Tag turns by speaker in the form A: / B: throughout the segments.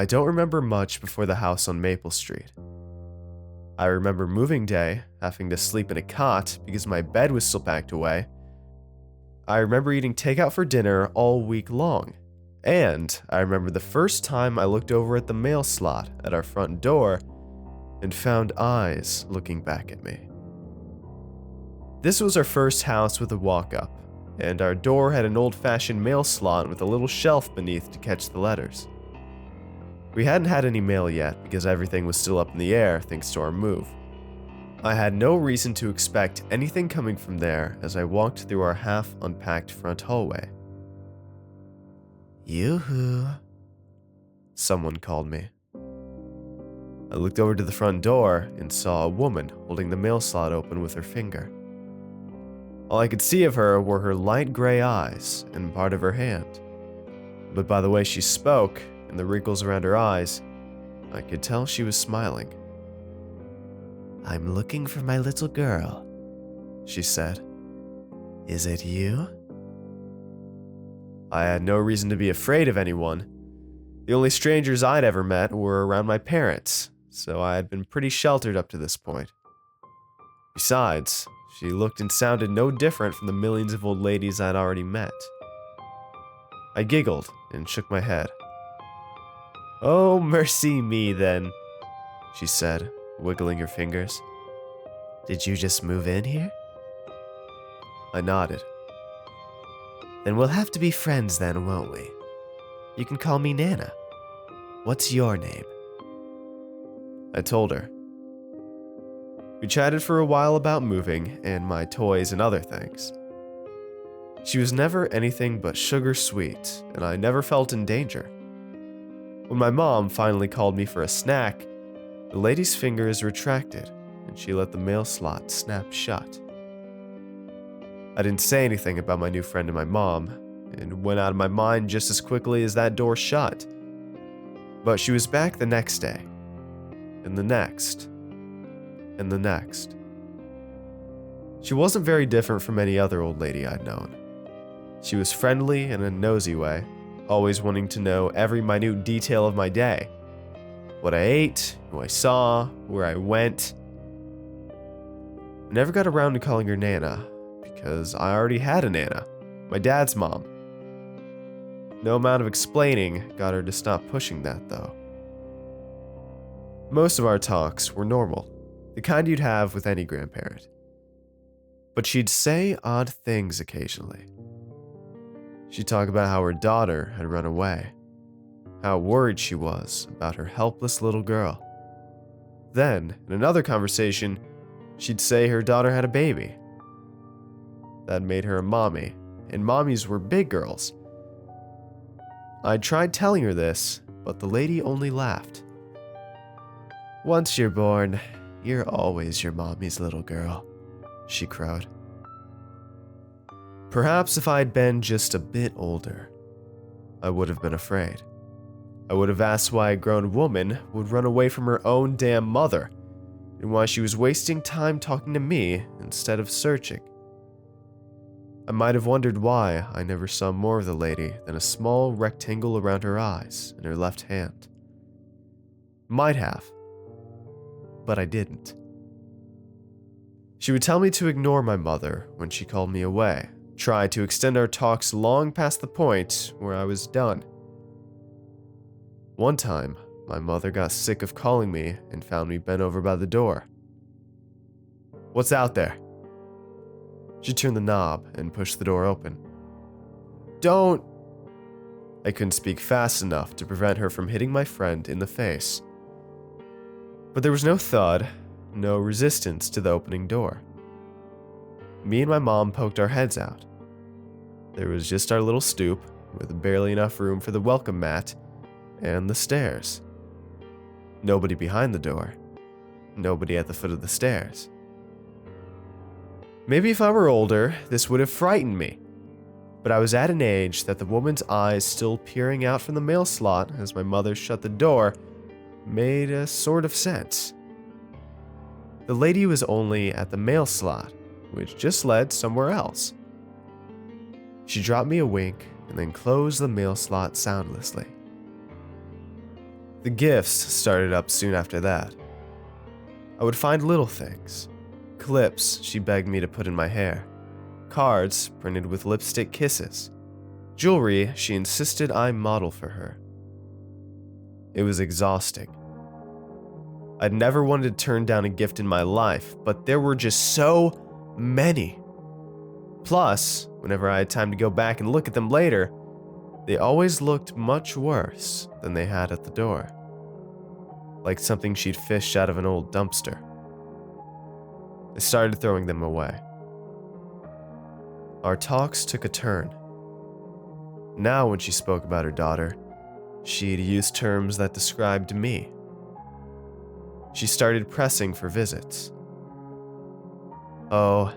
A: I don't remember much before the house on Maple Street. I remember moving day, having to sleep in a cot because my bed was still packed away. I remember eating takeout for dinner all week long. And I remember the first time I looked over at the mail slot at our front door and found eyes looking back at me. This was our first house with a walk-up, and our door had an old-fashioned mail slot with a little shelf beneath to catch the letters. We hadn't had any mail yet because everything was still up in the air thanks to our move. I had no reason to expect anything coming from there as I walked through our half-unpacked front hallway. Yoo-hoo, someone called me. I looked over to the front door and saw a woman holding the mail slot open with her finger. All I could see of her were her light gray eyes and part of her hand. But by the way she spoke and the wrinkles around her eyes, I could tell she was smiling. "I'm looking for my little girl," she said. "Is it you?" I had no reason to be afraid of anyone. The only strangers I'd ever met were around my parents, so I had been pretty sheltered up to this point. Besides, she looked and sounded no different from the millions of old ladies I'd already met. I giggled and shook my head. "Oh, mercy me then," she said, wiggling her fingers. "Did you just move in here?" I nodded. "Then we'll have to be friends then, won't we? You can call me Nana. What's your name?" I told her. We chatted for a while about moving and my toys and other things. She was never anything but sugar sweet, and I never felt in danger. When my mom finally called me for a snack, the lady's fingers retracted, and she let the mail slot snap shut. I didn't say anything about my new friend to my mom, and went out of my mind just as quickly as that door shut. But she was back the next day, and the next, and the next. She wasn't very different from any other old lady I'd known. She was friendly in a nosy way, always wanting to know every minute detail of my day. What I ate, who I saw, where I went. I never got around to calling her Nana, because I already had a Nana, my dad's mom. No amount of explaining got her to stop pushing that, though. Most of our talks were normal, the kind you'd have with any grandparent. But she'd say odd things occasionally. She'd talk about how her daughter had run away, how worried she was about her helpless little girl. Then, in another conversation, she'd say her daughter had a baby. That made her a mommy, and mommies were big girls. I tried telling her this, but the lady only laughed. "Once you're born, you're always your mommy's little girl," she crowed. Perhaps if I'd been just a bit older, I would have been afraid. I would have asked why a grown woman would run away from her own damn mother, and why she was wasting time talking to me instead of searching. I might have wondered why I never saw more of the lady than a small rectangle around her eyes and her left hand. Might have, but I didn't. She would tell me to ignore my mother when she called me away, try to extend our talks long past the point where I was done. One time, my mother got sick of calling me and found me bent over by the door. "What's out there?" She turned the knob and pushed the door open. "Don't!" I couldn't speak fast enough to prevent her from hitting my friend in the face. But there was no thud, no resistance to the opening door. Me and my mom poked our heads out. There was just our little stoop, with barely enough room for the welcome mat, and the stairs. Nobody behind the door. Nobody at the foot of the stairs. Maybe if I were older, this would have frightened me. But I was at an age that the woman's eyes still peering out from the mail slot as my mother shut the door made a sort of sense. The lady was only at the mail slot, which just led somewhere else. She dropped me a wink and then closed the mail slot soundlessly. The gifts started up soon after that. I would find little things. Clips she begged me to put in my hair. Cards printed with lipstick kisses. Jewelry she insisted I model for her. It was exhausting. I'd never wanted to turn down a gift in my life, but there were just so many. Plus, whenever I had time to go back and look at them later, they always looked much worse than they had at the door. Like something she'd fished out of an old dumpster. I started throwing them away. Our talks took a turn. Now when she spoke about her daughter, she'd use terms that described me. She started pressing for visits. "Oh,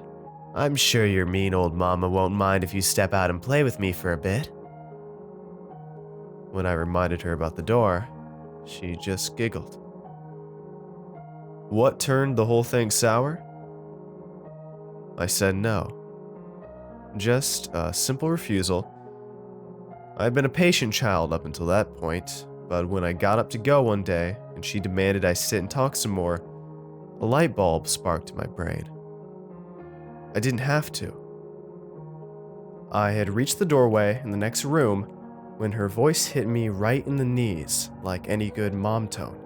A: I'm sure your mean old mama won't mind if you step out and play with me for a bit." When I reminded her about the door, she just giggled. What turned the whole thing sour? I said no. Just a simple refusal. I had been a patient child up until that point, but when I got up to go one day and she demanded I sit and talk some more, a light bulb sparked in my brain. I didn't have to. I had reached the doorway in the next room when her voice hit me right in the knees like any good mom tone.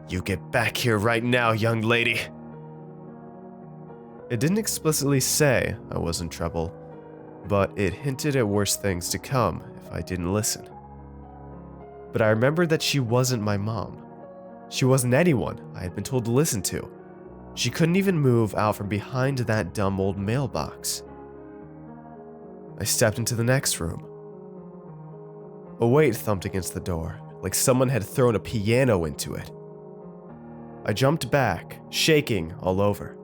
A: "You get back here right now, young lady." It didn't explicitly say I was in trouble, but it hinted at worse things to come if I didn't listen. But I remembered that she wasn't my mom. She wasn't anyone I had been told to listen to. She couldn't even move out from behind that dumb old mailbox. I stepped into the next room. A weight thumped against the door, like someone had thrown a piano into it. I jumped back, shaking all over.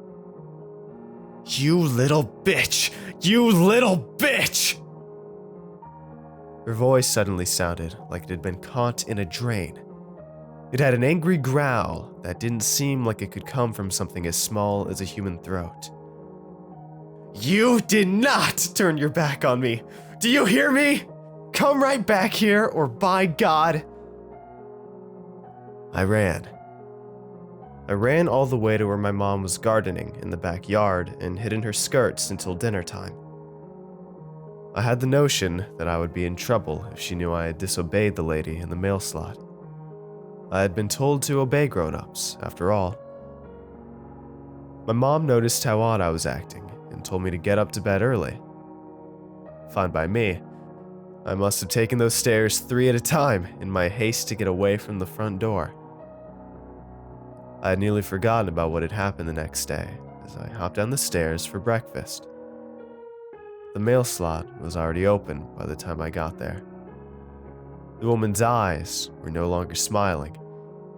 A: "You little bitch! You little bitch!" Her voice suddenly sounded like it had been caught in a drain. It had an angry growl that didn't seem like it could come from something as small as a human throat. "You did not turn your back on me! Do you hear me? Come right back here, or by God!" I ran. I ran all the way to where my mom was gardening in the backyard and hid in her skirts until dinner time. I had the notion that I would be in trouble if she knew I had disobeyed the lady in the mail slot. I had been told to obey grown-ups, after all. My mom noticed how odd I was acting and told me to get up to bed early. Fine by me. I must have taken those stairs 3 at a time in my haste to get away from the front door. I had nearly forgotten about what had happened the next day as I hopped down the stairs for breakfast. The mail slot was already open by the time I got there. The woman's eyes were no longer smiling.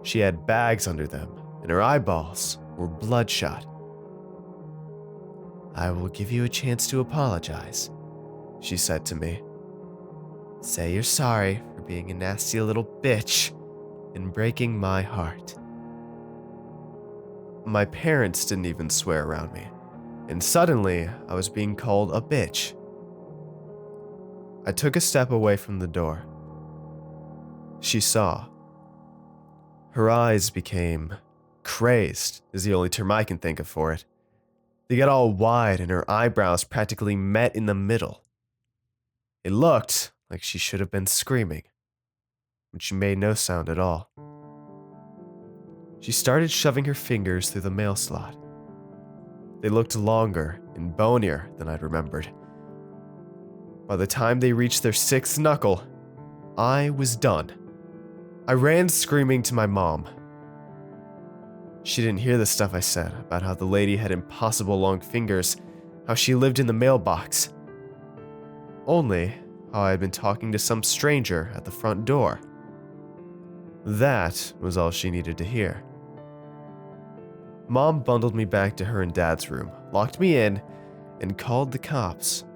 A: She had bags under them, and her eyeballs were bloodshot. "I will give you a chance to apologize," she said to me. "Say you're sorry for being a nasty little bitch and breaking my heart." My parents didn't even swear around me, and suddenly I was being called a bitch. I took a step away from the door. She saw. Her eyes became crazed, is the only term I can think of for it. They got all wide and her eyebrows practically met in the middle. It looked like she should have been screaming, but she made no sound at all. She started shoving her fingers through the mail slot. They looked longer and bonier than I'd remembered. By the time they reached their 6th knuckle, I was done. I ran screaming to my mom. She didn't hear the stuff I said about how the lady had impossible long fingers, how she lived in the mailbox. Only how I had been talking to some stranger at the front door. That was all she needed to hear. Mom bundled me back to her and Dad's room, locked me in, and called the cops.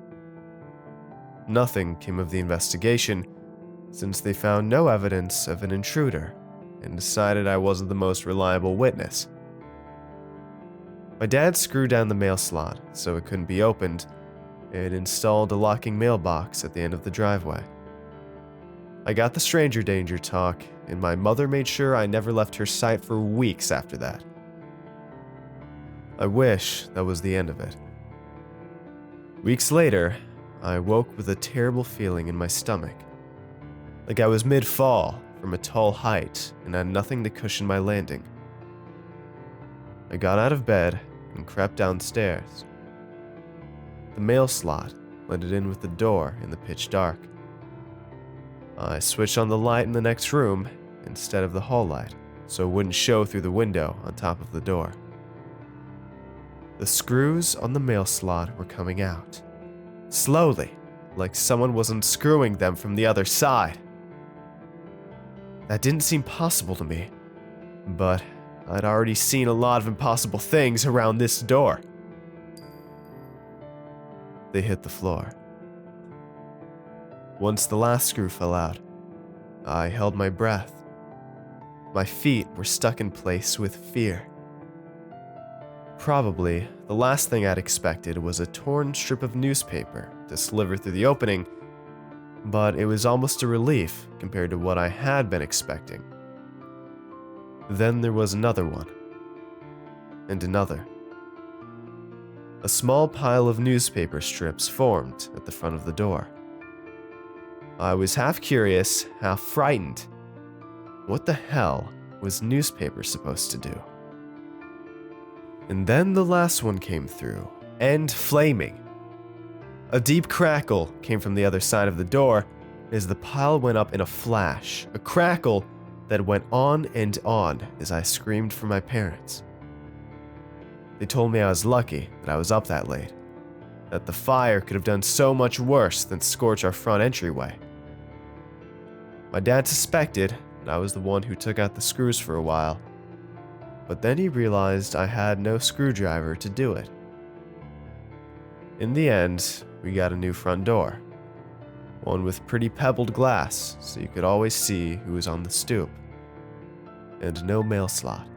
A: Nothing came of the investigation, since they found no evidence of an intruder and decided I wasn't the most reliable witness. My dad screwed down the mail slot so it couldn't be opened and installed a locking mailbox at the end of the driveway. I got the stranger danger talk and my mother made sure I never left her sight for weeks after that. I wish that was the end of it. Weeks later, I woke with a terrible feeling in my stomach, like I was mid-fall from a tall height and had nothing to cushion my landing. I got out of bed and crept downstairs. The mail slot blended in with the door in the pitch dark. I switched on the light in the next room instead of the hall light, so it wouldn't show through the window on top of the door. The screws on the mail slot were coming out, slowly, like someone was unscrewing them from the other side. That didn't seem possible to me, but I'd already seen a lot of impossible things around this door. They hit the floor. Once the last screw fell out, I held my breath. My feet were stuck in place with fear. Probably the last thing I'd expected was a torn strip of newspaper to sliver through the opening, but it was almost a relief compared to what I had been expecting. Then there was another one, and another. A small pile of newspaper strips formed at the front of the door. I was half curious, half frightened. What the hell was newspaper supposed to do? And then the last one came through, end flaming. A deep crackle came from the other side of the door as the pile went up in a flash, a crackle that went on and on as I screamed for my parents. They told me I was lucky that I was up that late, that the fire could have done so much worse than scorch our front entryway. My dad suspected that I was the one who took out the screws for a while, but then he realized I had no screwdriver to do it. In the end, we got a new front door, one with pretty pebbled glass so you could always see who was on the stoop, and no mail slot.